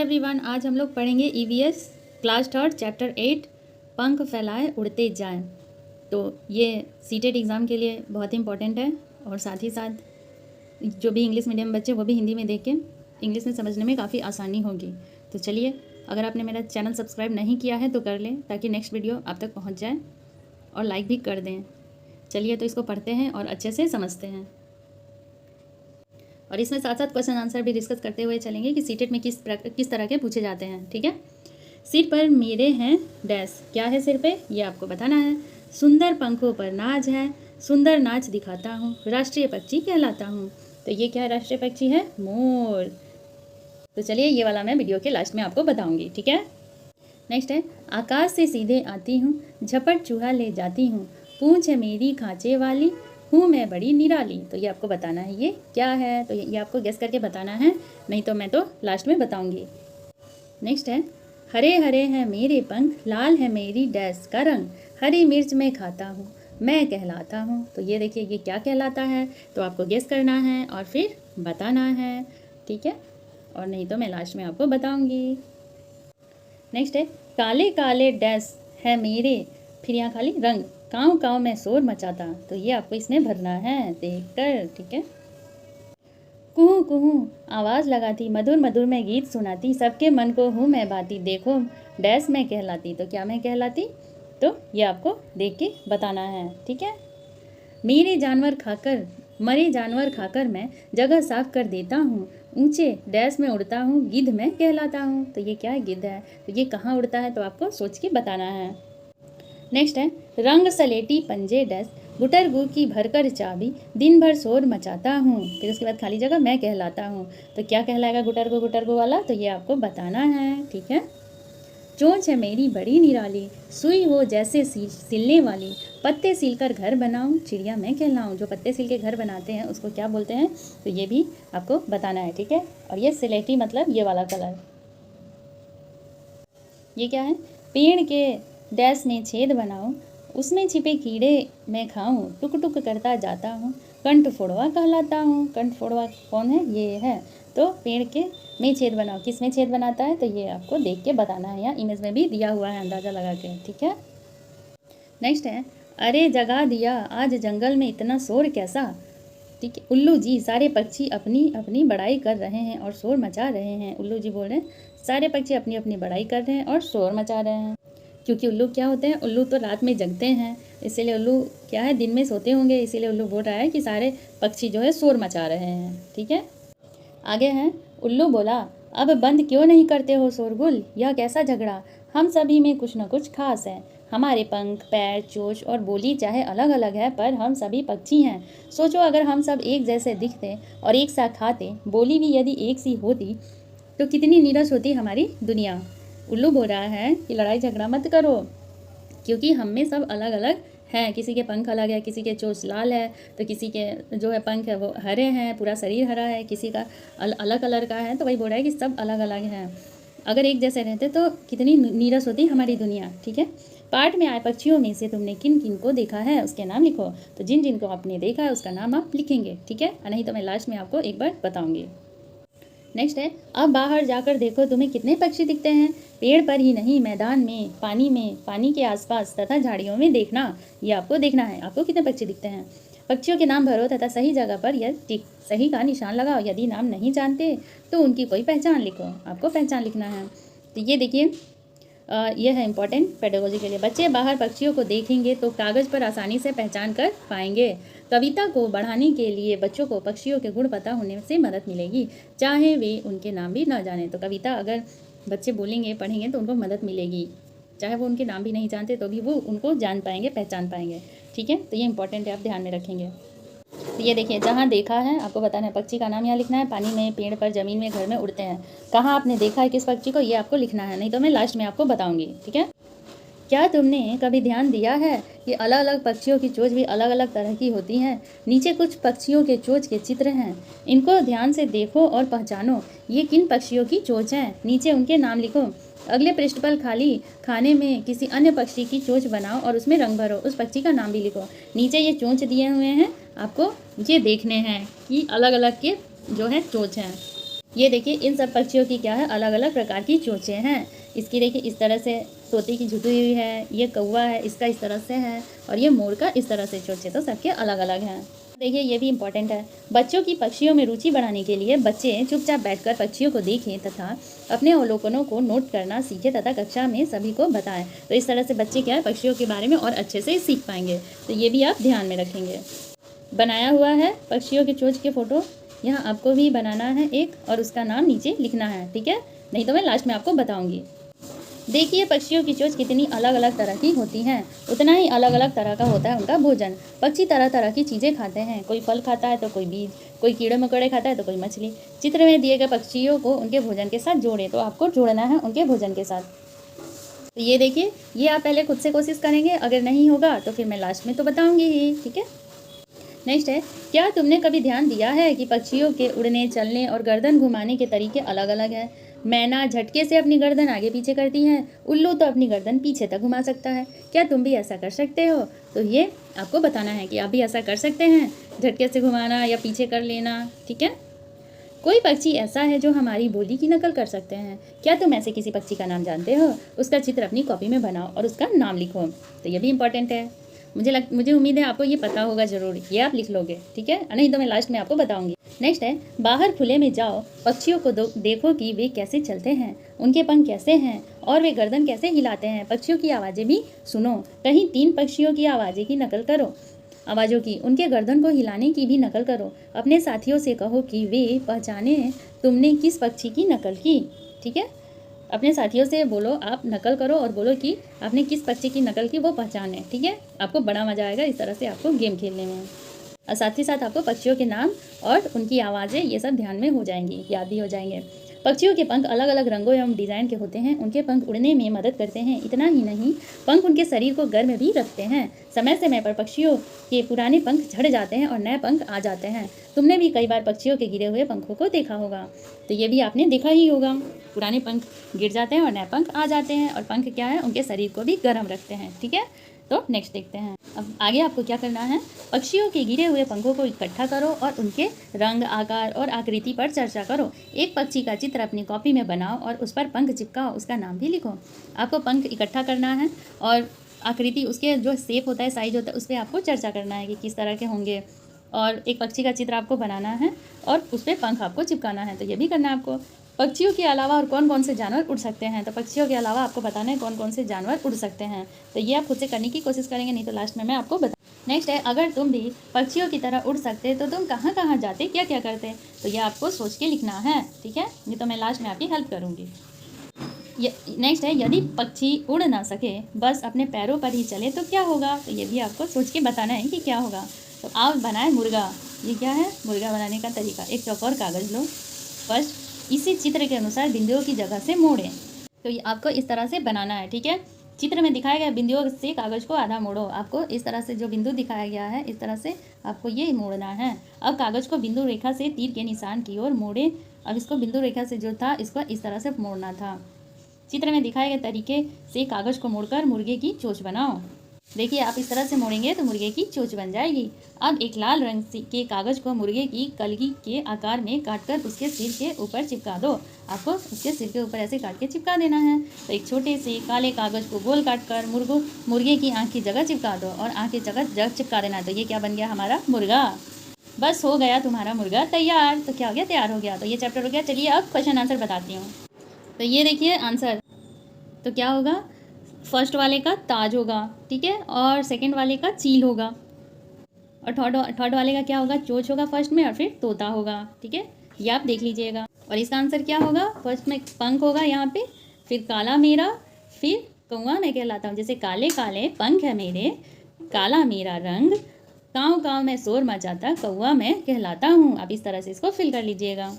Everyone, आज हम लोग पढ़ेंगे ईवीएस क्लास थर्ड चैप्टर 8 पंख फैलाए उड़ते जाएं। तो ये सीटेट एग्ज़ाम के लिए बहुत ही इंपॉर्टेंट है और साथ ही साथ जो भी इंग्लिश मीडियम बच्चे वो भी हिंदी में देख के इंग्लिश में समझने में काफ़ी आसानी होगी। तो चलिए, अगर आपने मेरा चैनल सब्सक्राइब नहीं किया है तो कर लें ताकि नेक्स्ट वीडियो आप तक पहुँच जाए, और लाइक भी कर दें। चलिए तो इसको पढ़ते हैं और अच्छे से समझते हैं, और इसमें साथ साथ क्वेश्चन आंसर भी डिस्कस करते हुए चलेंगे कि सीटेट में किस तरह के पूछे जाते हैं। ठीक है। सिर पर मेरे हैं डैश, क्या है सिर पे ये आपको बताना है। सुंदर पंखों पर नाज है, सुंदर नाच दिखाता हूँ, राष्ट्रीय पक्षी कहलाता हूँ। तो ये क्या है? राष्ट्रीय पक्षी है मोर। तो चलिए, ये वाला मैं वीडियो के लास्ट में आपको बताऊँगी। ठीक है। नेक्स्ट है, आकाश से सीधे आती हूँ, झपट चूहा ले जाती हूँ, पूंछ है मेरी खांचे वाली, हूँ मैं बड़ी निराली। तो ये आपको बताना है ये क्या है। तो ये आपको गेस करके बताना है, नहीं तो मैं तो लास्ट में बताऊंगी। नेक्स्ट है, हरे हरे हैं मेरे पंख, लाल है मेरी डैश का रंग, हरी मिर्च में खाता हूँ, मैं कहलाता हूँ। तो ये देखिए, ये क्या कहलाता है, तो आपको गेस करना है और फिर बताना है। ठीक है, और नहीं तो मैं लास्ट में आपको बताऊँगी। नेक्स्ट है, काले काले डैश है मेरे, फिर यहाँ खाली रंग, काँव काँव में शोर मचाता। तो ये आपको इसमें भरना है देखकर। ठीक है। कुहू कुहू आवाज़ लगाती, मधुर मधुर में गीत सुनाती, सबके मन को हूँ मैं बाती, देखो डैश में कहलाती। तो क्या मैं कहलाती, तो ये आपको देख के बताना है। ठीक है। मेरे जानवर खाकर, मरे जानवर खाकर मैं जगह साफ कर देता हूँ, ऊंचे डैश में उड़ता हूँ, गिद्ध में कहलाता हूँ। तो ये क्या है? गिद्ध है। तो ये कहाँ उड़ता है, तो आपको सोच के बताना है। नेक्स्ट है, रंग सलेटी पंजे डैश, गुटर गु की भरकर चाबी, दिन भर शोर मचाता हूँ, फिर उसके बाद खाली जगह मैं कहलाता हूँ। तो क्या कहलाएगा गुटर गु वाला, तो ये आपको बताना है। ठीक है। चोंच है मेरी बड़ी निराली, सुई हो जैसे सिलने वाली, पत्ते सिलकर घर बनाऊं, चिड़िया मैं कहलाऊं। जो पत्ते सिल के घर बनाते हैं उसको क्या बोलते हैं, तो ये भी आपको बताना है। ठीक है। और ये सिलेटी मतलब ये वाला कलर। ये क्या है? पेड़ के डैश में छेद बनाऊं, उसमें छिपे कीड़े मैं खाऊं, टुक टुक करता जाता हूँ, कंठ फोड़वा कहलाता हूँ। कंठ फोड़वा कौन है? ये है। तो पेड़ के में छेद बनाओ, किस में छेद बनाता है, तो ये आपको देख के बताना है। यहाँ इमेज में भी दिया हुआ है, अंदाज़ा लगा के। ठीक है। नेक्स्ट है, अरे जगा दिया आज जंगल में इतना शोर कैसा। ठीक है। उल्लू जी सारे पक्षी अपनी अपनी बड़ाई कर रहे हैं और शोर मचा रहे हैं। उल्लू जी बोल रहे हैं सारे पक्षी अपनी अपनी बड़ाई कर रहे हैं और शोर मचा रहे हैं, क्योंकि उल्लू क्या होते हैं? उल्लू तो रात में जगते हैं, इसीलिए उल्लू क्या है, दिन में सोते होंगे, इसीलिए उल्लू बोल रहा है कि सारे पक्षी जो है शोर मचा रहे हैं। ठीक है। आगे हैं, उल्लू बोला अब बंद क्यों नहीं करते हो शोरगुल, यह कैसा झगड़ा, हम सभी में कुछ न कुछ खास है, हमारे पंख पैर चोंच और बोली चाहे अलग अलग है, पर हम सभी पक्षी हैं। सोचो अगर हम सब एक जैसे दिखते और एक साथ खाते, बोली भी यदि एक सी होती, तो कितनी नीरस होती हमारी दुनिया। उल्लू बोल रहा है कि लड़ाई झगड़ा मत करो, क्योंकि हम में सब अलग अलग हैं। किसी के पंख अलग है, किसी के चोंच लाल है, तो किसी के जो है पंख है वो हरे हैं, पूरा शरीर हरा है, किसी का अलग कलर का है। तो वही बोल रहा है कि सब अलग अलग हैं। अगर एक जैसे रहते तो कितनी नीरस होती हमारी दुनिया। ठीक है। पाठ में आए पक्षियों में से तुमने किन किन को देखा है, उसके नाम लिखो। तो जिन जिन को आपने देखा है उसका नाम आप लिखेंगे। ठीक है। नहीं तो मैं लास्ट में आपको एक बार बताऊँगी। नेक्स्ट है, अब बाहर जाकर देखो तुम्हें कितने पक्षी दिखते हैं, पेड़ पर ही नहीं मैदान में, पानी के आसपास तथा झाड़ियों में देखना। ये आपको देखना है, आपको कितने पक्षी दिखते हैं। पक्षियों के नाम भरो तथा सही जगह पर यह टिक सही का निशान लगाओ। यदि नाम नहीं जानते तो उनकी कोई पहचान लिखो, आपको पहचान लिखना है। तो ये देखिए, यह है इंपॉर्टेंट पेडागोजी के लिए। बच्चे बाहर पक्षियों को देखेंगे तो कागज़ पर आसानी से पहचान कर पाएंगे। कविता को बढ़ाने के लिए बच्चों को पक्षियों के गुण पता होने से मदद मिलेगी, चाहे वे उनके नाम भी न जाने। तो कविता अगर बच्चे बोलेंगे पढ़ेंगे तो उनको मदद मिलेगी, चाहे वो उनके नाम भी नहीं जानते तो भी वो उनको जान पाएंगे, पहचान पाएंगे। ठीक है। तो ये इंपॉर्टेंट है, आप ध्यान में रखेंगे। तो ये देखिए, जहाँ देखा है आपको बताना है, पक्षी का नाम यहाँ लिखना है। पानी में, पेड़ पर, ज़मीन में, घर में उड़ते हैं। कहाँ आपने देखा है किस पक्षी को, ये आपको लिखना है, नहीं तो मैं लास्ट में आपको बताऊँगी। ठीक है। क्या तुमने कभी ध्यान दिया है कि अलग अलग पक्षियों की चोंच भी अलग अलग तरह की होती हैं। नीचे कुछ पक्षियों के चोंच के चित्र हैं, इनको ध्यान से देखो और पहचानो ये किन पक्षियों की चोंच हैं। नीचे उनके नाम लिखो। अगले पृष्ठ पर खाली खाने में किसी अन्य पक्षी की चोंच बनाओ और उसमें रंग भरो, उस पक्षी का नाम भी लिखो। नीचे ये चोंच दिए हुए हैं, आपको ये देखने हैं कि अलग अलग के जो है चोंच हैं। ये देखिए इन सब पक्षियों की क्या है, अलग अलग प्रकार की चोंचें हैं। इसकी देखिए इस तरह से तोते की झुकी हुई है, ये कौवा है इसका इस तरह से है, और ये मोर का इस तरह से चोंचें, तो सबके अलग अलग हैं। देखिए ये भी इम्पॉर्टेंट है। बच्चों की पक्षियों में रुचि बढ़ाने के लिए बच्चे चुपचाप बैठकर पक्षियों को देखें तथा अपने अवलोकनों को नोट करना सीखें तथा कक्षा में सभी को बताएं। तो इस तरह से बच्चे क्या है, पक्षियों के बारे में और अच्छे से सीख पाएंगे। तो ये भी आप ध्यान में रखेंगे। बनाया हुआ है पक्षियों के चोंच के फ़ोटो, यहाँ आपको भी बनाना है एक, और उसका नाम नीचे लिखना है, ठीक है? नहीं तो मैं लास्ट में आपको बताऊंगी। देखिए पक्षियों की चोंच कितनी अलग अलग तरह की होती हैं, उतना ही अलग अलग तरह का होता है उनका भोजन। पक्षी तरह तरह की चीज़ें खाते हैं, कोई फल खाता है तो कोई बीज, कोई कीड़े मकोड़े खाता है तो कोई मछली। चित्र में दिए गए पक्षियों को उनके भोजन के साथ जोड़ें, तो आपको जोड़ना है उनके भोजन के साथ। तो ये देखिए, ये आप पहले खुद से कोशिश करेंगे, अगर नहीं होगा तो फिर मैं लास्ट में तो बताऊँगी ही, ठीक है? नेक्स्ट है, क्या तुमने कभी ध्यान दिया है कि पक्षियों के उड़ने, चलने और गर्दन घुमाने के तरीके अलग अलग हैं? मैना झटके से अपनी गर्दन आगे पीछे करती हैं, उल्लू तो अपनी गर्दन पीछे तक घुमा सकता है। क्या तुम भी ऐसा कर सकते हो? तो ये आपको बताना है कि आप भी ऐसा कर सकते हैं, झटके से घुमाना या पीछे कर लेना, ठीक है? कोई पक्षी ऐसा है जो हमारी बोली की नकल कर सकते हैं। क्या तुम ऐसे किसी पक्षी का नाम जानते हो? उसका चित्र अपनी कॉपी में बनाओ और उसका नाम लिखो। तो ये भी इम्पोर्टेंट है। मुझे उम्मीद है आपको ये पता होगा ज़रूर, ये आप लिख लोगे, ठीक है? नहीं तो मैं लास्ट में आपको बताऊंगी। नेक्स्ट है, बाहर खुले में जाओ, पक्षियों को देखो कि वे कैसे चलते हैं, उनके पंख कैसे हैं और वे गर्दन कैसे हिलाते हैं। पक्षियों की आवाज़ें भी सुनो, कहीं 3 पक्षियों की आवाज़ें की नकल करो, आवाज़ों की, उनके गर्दन को हिलाने की भी नकल करो। अपने साथियों से कहो कि वे पहचाने तुमने किस पक्षी की नकल की, ठीक है? अपने साथियों से बोलो, आप नकल करो और बोलो कि आपने किस पक्षी की नकल की, वो पहचाने, ठीक है? आपको बड़ा मज़ा आएगा इस तरह से आपको गेम खेलने में। और साथ ही साथ आपको पक्षियों के नाम और उनकी आवाज़ें ये सब ध्यान में हो जाएंगी, याद भी हो जाएंगे। पक्षियों के पंख अलग अलग रंगों एवं डिज़ाइन के होते हैं, उनके पंख उड़ने में मदद करते हैं। इतना ही नहीं, पंख उनके शरीर को गर्म भी रखते हैं। समय समय पर पक्षियों के पुराने पंख झड़ जाते हैं और नए पंख आ जाते हैं। तुमने भी कई बार पक्षियों के गिरे हुए पंखों को देखा होगा, तो ये भी आपने देखा ही होगा। पुराने पंख गिर जाते हैं और नए पंख आ जाते हैं, और पंख क्या है, उनके शरीर को भी गर्म रखते हैं, ठीक है? तो नेक्स्ट देखते हैं। अब आगे आपको क्या करना है, पक्षियों के गिरे हुए पंखों को इकट्ठा करो और उनके रंग, आकार और आकृति पर चर्चा करो। एक पक्षी का चित्र अपनी कॉपी में बनाओ और उस पर पंख चिपकाओ, उसका नाम भी लिखो। आपको पंख इकट्ठा करना है और आकृति, उसके जो शेप होता है, साइज होता है, उस पर आपको चर्चा करना है कि किस तरह के होंगे, और एक पक्षी का चित्र आपको बनाना है और उस पर पंख आपको चिपकाना है। तो ये भी करना है आपको। पक्षियों के अलावा और कौन कौन से जानवर उड़ सकते हैं, तो पक्षियों के अलावा आपको बताना है कौन कौन से जानवर उड़ सकते हैं। तो ये आप खुद से करने की कोशिश करेंगे, नहीं तो लास्ट में मैं आपको बता। नेक्स्ट है, अगर तुम भी पक्षियों की तरह उड़ सकते तो तुम कहाँ कहाँ जाते, क्या क्या करते? तो ये आपको सोच के लिखना है, ठीक है? नहीं तो मैं लास्ट में आपकी हेल्प करूँगी। नेक्स्ट है, यदि पक्षी उड़ ना सके, बस अपने पैरों पर ही चले, तो क्या होगा? तो ये भी आपको सोच के बताना है कि क्या होगा। तो आप बनाए मुर्गा। ये क्या है, मुर्गा बनाने का तरीका। एक चौकोर कागज़ लो, फर्स्ट इसी चित्र के अनुसार बिंदुओं की जगह से मोड़ें। तो ये आपको इस तरह से बनाना है, ठीक है? चित्र में दिखाया गया बिंदुओं से कागज़ को आधा मोड़ो। आपको इस तरह से जो बिंदु दिखाया गया है, इस तरह से आपको ये मोड़ना है। अब कागज़ को बिंदु रेखा से तीर के निशान की ओर मोड़े। अब इसको बिंदु रेखा से जो था, इसको इस तरह से मोड़ना था। चित्र में दिखाए गए तरीके से कागज़ को मोड़कर मुर्गे की चोंच बनाओ। देखिए, आप इस तरह से मोड़ेंगे तो मुर्गे की चोंच बन जाएगी। अब एक लाल रंग के कागज़ को मुर्गे की कलगी के आकार में काटकर उसके सिर के ऊपर चिपका दो। आपको उसके सिर के ऊपर ऐसे काट के चिपका देना है। तो एक छोटे से काले कागज़ को गोल काटकर मुर्गे की आँख की जगह चिपका दो और आँख की जगह चिपका देना। तो ये क्या बन गया, हमारा मुर्गा। बस हो गया तुम्हारा मुर्गा तैयार। तो क्या हो गया, तैयार हो गया। तो ये चैप्टर हो गया। चलिए अब क्वेश्चन आंसर बताती हूँ। तो ये देखिए आंसर, तो क्या होगा, फर्स्ट वाले का ताज होगा, ठीक है, और सेकंड वाले का चील होगा, और थर्ड वाले का क्या होगा, चोंच होगा फर्स्ट में, और फिर तोता होगा, ठीक है? ये आप देख लीजिएगा। और इसका आंसर क्या होगा, फर्स्ट में पंख होगा यहाँ पे, फिर काला मेरा, फिर कौवा मैं कहलाता हूँ। जैसे काले काले पंख है मेरे, काला मेरा रंग, काँव काँव में शोर मचाता कौवा मैं कहलाता हूँ। आप इस तरह से इसको फिल कर लीजिएगा।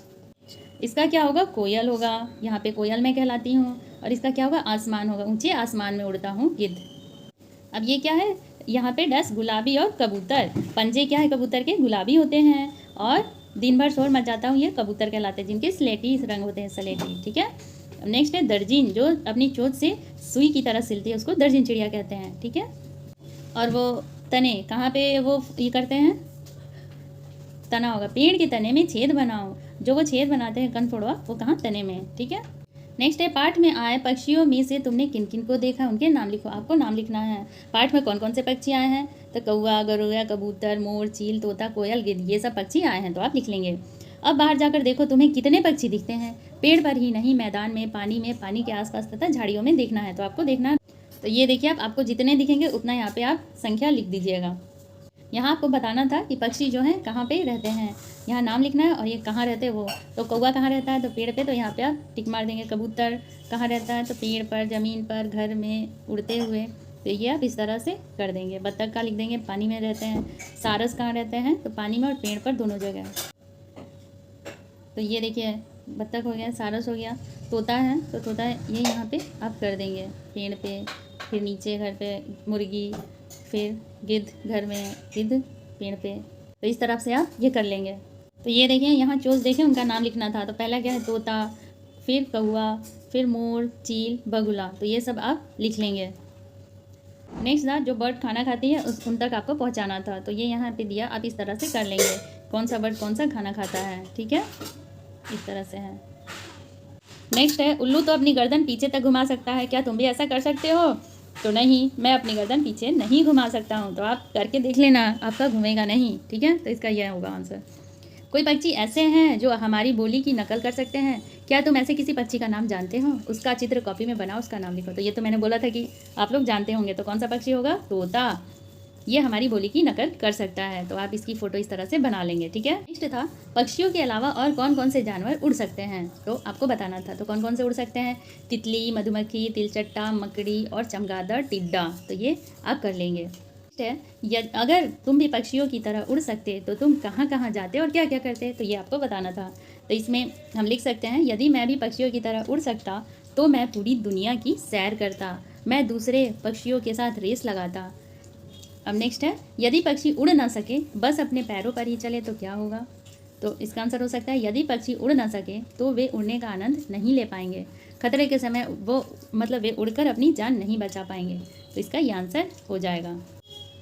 इसका क्या होगा, कोयल होगा, यहाँ पे कोयल मैं कहलाती हूँ। और इसका क्या होगा, आसमान होगा, ऊंचे आसमान में उड़ता हूँ, गिद्ध। अब ये क्या है, यहाँ पे डस गुलाबी और कबूतर। पंजे क्या है, कबूतर के गुलाबी होते हैं, और दिन भर शोर मचाता हूँ, ये कबूतर कहलाते हैं, जिनके स्लेटी रंग होते हैं, स्लेटी, ठीक है? अब नेक्स्ट है दर्जिन, जो अपनी चोंच से सुई की तरह सिलती है, उसको दर्जिन चिड़िया कहते हैं, ठीक है? और वो तने कहाँ पे वो ये करते हैं, तना होगा, पेड़ के तने में छेद बनाओ, जो वो छेद बनाते हैं कनफोड़वा, वो कहाँ, तने में है। ठीक है। नेक्स्ट है, पाठ में आए पक्षियों में से तुमने किन किन को देखा, उनके नाम लिखो। आपको नाम लिखना है। पाठ में कौन कौन से पक्षी आए हैं, तो कौवा, गरुड़ा, कबूतर, मोर, चील, तोता, कोयल, गिद्ध, ये सब पक्षी आए हैं, तो आप लिख लेंगे। अब बाहर जाकर देखो तुम्हें कितने पक्षी दिखते हैं। पेड़ पर ही नहीं, मैदान में, पानी के आसपास तथा झाड़ियों में देखना है। तो आपको देखना है, तो ये देखिए आपको जितने दिखेंगे उतना यहाँ पे आप संख्या लिख दीजिएगा। यहाँ आपको बताना था कि पक्षी जो हैं कहाँ पे रहते हैं, यहाँ नाम लिखना है और ये कहाँ रहते हैं वो। तो कौवा कहाँ रहता है, तो पेड़ पे, तो यहाँ पे आप टिक मार देंगे। कबूतर कहाँ रहता है, तो पेड़ पर, ज़मीन पर, घर में, उड़ते हुए, तो ये आप इस तरह से कर देंगे। बत्तख का लिख देंगे, पानी में रहते हैं। सारस कहाँ रहते हैं, तो पानी में और पेड़ पर, दोनों जगह। तो ये देखिए बत्तख हो गया, सारस हो गया। तोता है, तो तोता ये यहाँ पे आप कर देंगे, पेड़ पे, फिर नीचे घर पे मुर्गी, फिर गिद्ध, घर में गिद्ध, पेड़ पे। तो इस तरह से आप ये कर लेंगे। तो ये देखिए यहाँ चोच देखें, उनका नाम लिखना था। तो पहला क्या है, तोता, फिर कौवा, फिर मोर, चील, बगुला, तो ये सब आप लिख लेंगे। नेक्स्ट था, जो बर्ड खाना खाती है उन तक आपको पहुँचाना था। तो ये यहाँ पे दिया, आप इस तरह से कर लेंगे, कौन सा बर्ड कौन सा खाना खाता है। ठीक है, इस तरह से है। नेक्स्ट है, उल्लू तो अपनी गर्दन पीछे तक घुमा सकता है, क्या तुम भी ऐसा कर सकते हो। तो नहीं, मैं अपनी गर्दन पीछे नहीं घुमा सकता हूँ। तो आप करके देख लेना, आपका घूमेगा नहीं। ठीक है, तो इसका यह होगा आंसर। कोई पक्षी ऐसे हैं जो हमारी बोली की नकल कर सकते हैं, क्या तुम ऐसे किसी पक्षी का नाम जानते हो, उसका चित्र कॉपी में बनाओ, उसका नाम लिखो। तो ये तो मैंने बोला था कि आप लोग जानते होंगे। तो कौन सा पक्षी होगा, तोता, ये हमारी बोली की नकल कर सकता है। तो आप इसकी फ़ोटो इस तरह से बना लेंगे। ठीक है। नेक्स्ट था, पक्षियों के अलावा और कौन कौन से जानवर उड़ सकते हैं, तो आपको बताना था। तो कौन कौन से उड़ सकते हैं, तितली, मधुमक्खी, तिलचट्टा, मकड़ी और चमगादड़, टिड्डा, तो ये आप कर लेंगे। नेक्स्ट है, अगर तुम भी पक्षियों की तरह उड़ सकते तो तुम कहाँ कहाँ जाते और क्या क्या करते, तो ये आपको बताना था। तो इसमें हम लिख सकते हैं, यदि मैं भी पक्षियों की तरह उड़ सकता तो मैं पूरी दुनिया की सैर करता, मैं दूसरे पक्षियों के साथ रेस लगाता। अब नेक्स्ट है, यदि पक्षी उड़ ना सके, बस अपने पैरों पर ही चले, तो क्या होगा। तो इसका आंसर हो सकता है, यदि पक्षी उड़ ना सके तो वे उड़ने का आनंद नहीं ले पाएंगे, खतरे के समय वो वे उड़कर अपनी जान नहीं बचा पाएंगे। तो इसका ये आंसर हो जाएगा।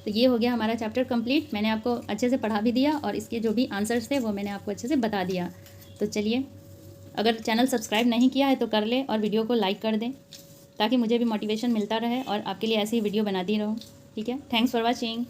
तो ये हो गया हमारा चैप्टर कंप्लीट। मैंने आपको अच्छे से पढ़ा भी दिया और इसके जो भी आंसर्स थे वो मैंने आपको अच्छे से बता दिया। तो चलिए, अगर चैनल सब्सक्राइब नहीं किया है तो कर ले और वीडियो को लाइक कर दें, ताकि मुझे भी मोटिवेशन मिलता रहे और आपके लिए ऐसी ही वीडियो बनाती रहूँ। ठीक है, थैंक्स फॉर वॉचिंग।